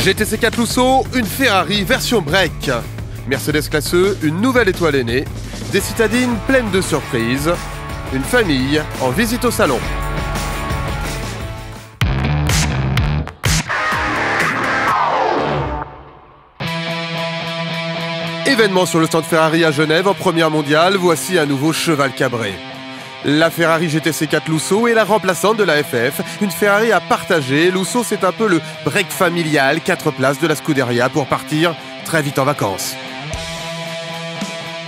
GTC4 Lusso, une Ferrari version break. Mercedes classe E, une nouvelle étoile aînée. Des citadines pleines de surprises. Une famille en visite au salon. Événement sur le stand Ferrari à Genève en première mondiale, voici un nouveau cheval cabré. La Ferrari GTC4 Lusso est la remplaçante de la FF, une Ferrari à partager. Lusso, c'est un peu le break familial, 4 places de la Scuderia pour partir très vite en vacances.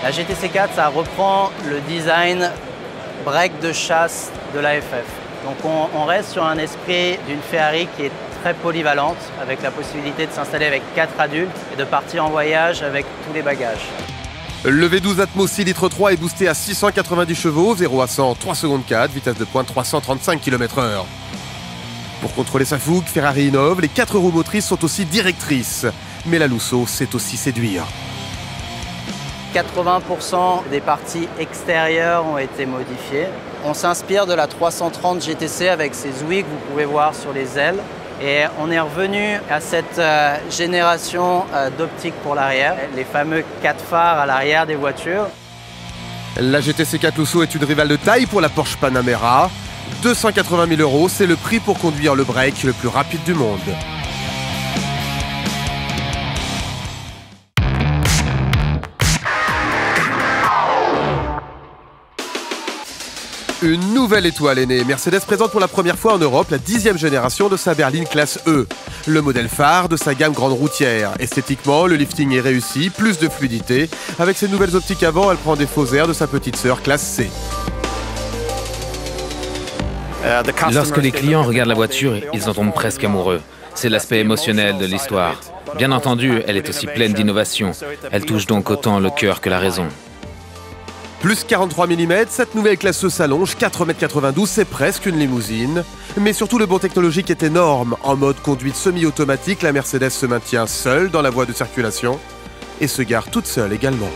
La GTC4, ça reprend le design break de chasse de la FF. Donc on reste sur un esprit d'une Ferrari qui est très polyvalente, avec la possibilité de s'installer avec 4 adultes et de partir en voyage avec tous les bagages. Le V12 Atmo 6 litres 3 est boosté à 690 chevaux, 0 à 100 3 secondes 4, vitesse de pointe 335 km/h. Pour contrôler sa fougue, Ferrari innove, les 4 roues motrices sont aussi directrices. Mais la Lusso sait aussi séduire. 80% des parties extérieures ont été modifiées. On s'inspire de la 330 GTC avec ses ouïes que vous pouvez voir sur les ailes. Et on est revenu à cette génération d'optique pour l'arrière, les fameux 4 phares à l'arrière des voitures. La GTC4 Lusso est une rivale de taille pour la Porsche Panamera. 280 000 €, c'est le prix pour conduire le break le plus rapide du monde. Une nouvelle étoile est née. Mercedes présente pour la première fois en Europe la 10e génération de sa berline classe E. Le modèle phare de sa gamme grande routière. Esthétiquement, le lifting est réussi, plus de fluidité. Avec ses nouvelles optiques avant, elle prend des faux airs de sa petite sœur classe C. Lorsque les clients regardent la voiture, ils en tombent presque amoureux. C'est l'aspect émotionnel de l'histoire. Bien entendu, elle est aussi pleine d'innovation. Elle touche donc autant le cœur que la raison. Plus 43 mm, cette nouvelle classe E s'allonge, 4,92 m, c'est presque une limousine. Mais surtout, le bond technologique est énorme. En mode conduite semi-automatique, la Mercedes se maintient seule dans la voie de circulation et se gare toute seule également.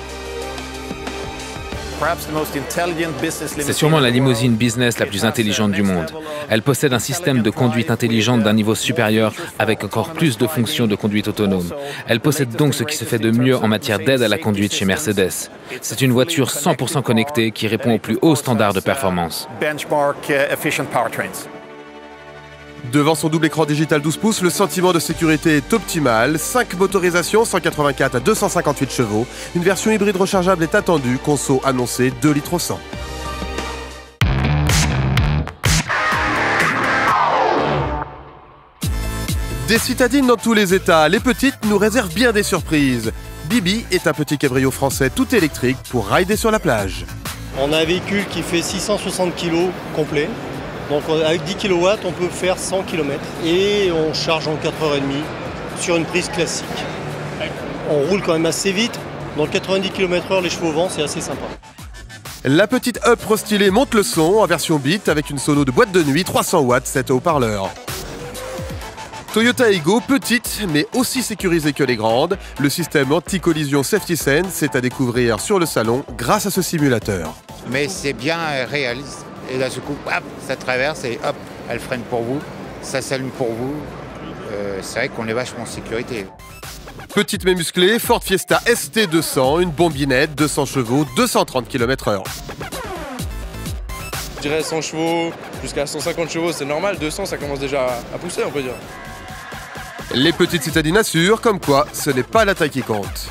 C'est sûrement la limousine business la plus intelligente du monde. Elle possède un système de conduite intelligente d'un niveau supérieur avec encore plus de fonctions de conduite autonome. Elle possède donc ce qui se fait de mieux en matière d'aide à la conduite chez Mercedes. C'est une voiture 100% connectée qui répond aux plus hauts standards de performance. Devant son double écran digital 12 pouces, le sentiment de sécurité est optimal. 5 motorisations, 184 à 258 chevaux. Une version hybride rechargeable est attendue, conso annoncée 2 litres au 100. Des citadines dans tous les états, les petites nous réservent bien des surprises. Bibi est un petit cabrio français tout électrique pour rider sur la plage. On a un véhicule qui fait 660 kg complet. Donc avec 10 kW, on peut faire 100 km et on charge en 4h30 sur une prise classique. On roule quand même assez vite. Dans 90 km/h, les chevaux au vent, c'est assez sympa. La petite Up restylée monte le son en version Beat avec une sono de boîte de nuit, 300 watts, 7 haut-parleurs. Toyota Aygo, petite mais aussi sécurisée que les grandes. Le système anti-collision Safety Sense est à découvrir sur le salon grâce à ce simulateur. Mais c'est bien réaliste. Et là, ce coup, hop, ça traverse et hop, elle freine pour vous, ça s'allume pour vous. C'est vrai qu'on est vachement en sécurité. Petite mais musclée, Ford Fiesta ST200, une bombinette, 200 chevaux, 230 km/h. Je dirais 100 chevaux, jusqu'à 150 chevaux, c'est normal. 200, ça commence déjà à pousser, on peut dire. Les petites citadines assurent, comme quoi ce n'est pas la taille qui compte.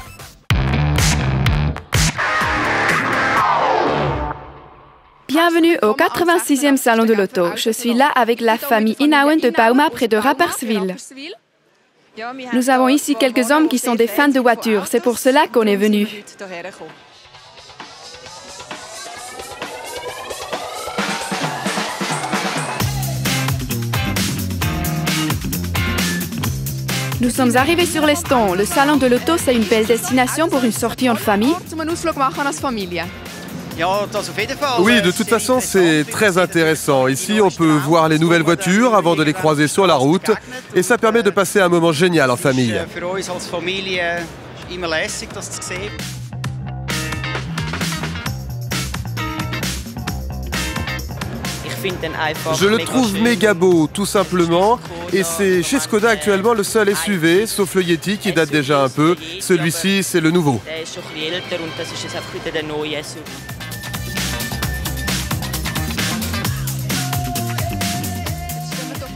Bienvenue au 86e Salon de l'Auto. Je suis là avec la famille Inauen de Bauma près de Rapperswil. Nous avons ici quelques hommes qui sont des fans de voitures. C'est pour cela qu'on est venu. Nous sommes arrivés sur les stands. Le Salon de l'Auto, c'est une belle destination pour une sortie en famille. Oui, de toute façon, c'est très intéressant. Ici, on peut voir les nouvelles voitures avant de les croiser sur la route. Et ça permet de passer un moment génial en famille. Je le trouve méga beau, tout simplement. Et c'est chez Skoda actuellement le seul SUV, sauf le Yeti qui date déjà un peu. Celui-ci, c'est le nouveau.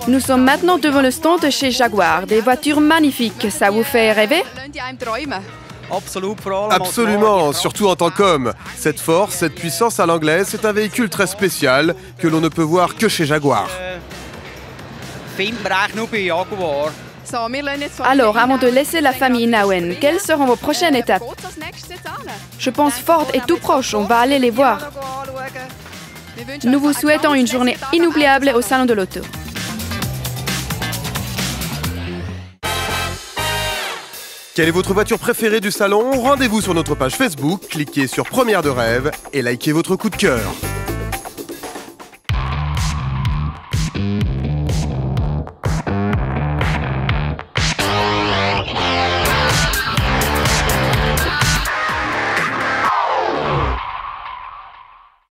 Nous sommes maintenant devant le stand chez Jaguar. Des voitures magnifiques, ça vous fait rêver? Absolument, surtout en tant qu'homme. Cette force, cette puissance à l'anglaise, c'est un véhicule très spécial que l'on ne peut voir que chez Jaguar. Alors, avant de laisser la famille Inauen, quelles seront vos prochaines étapes? Je pense Ford est tout proche, on va aller les voir. Nous vous souhaitons une journée inoubliable au Salon de l'Auto. Quelle est votre voiture préférée du salon? Rendez-vous sur notre page Facebook, cliquez sur Première de rêve et likez votre coup de cœur.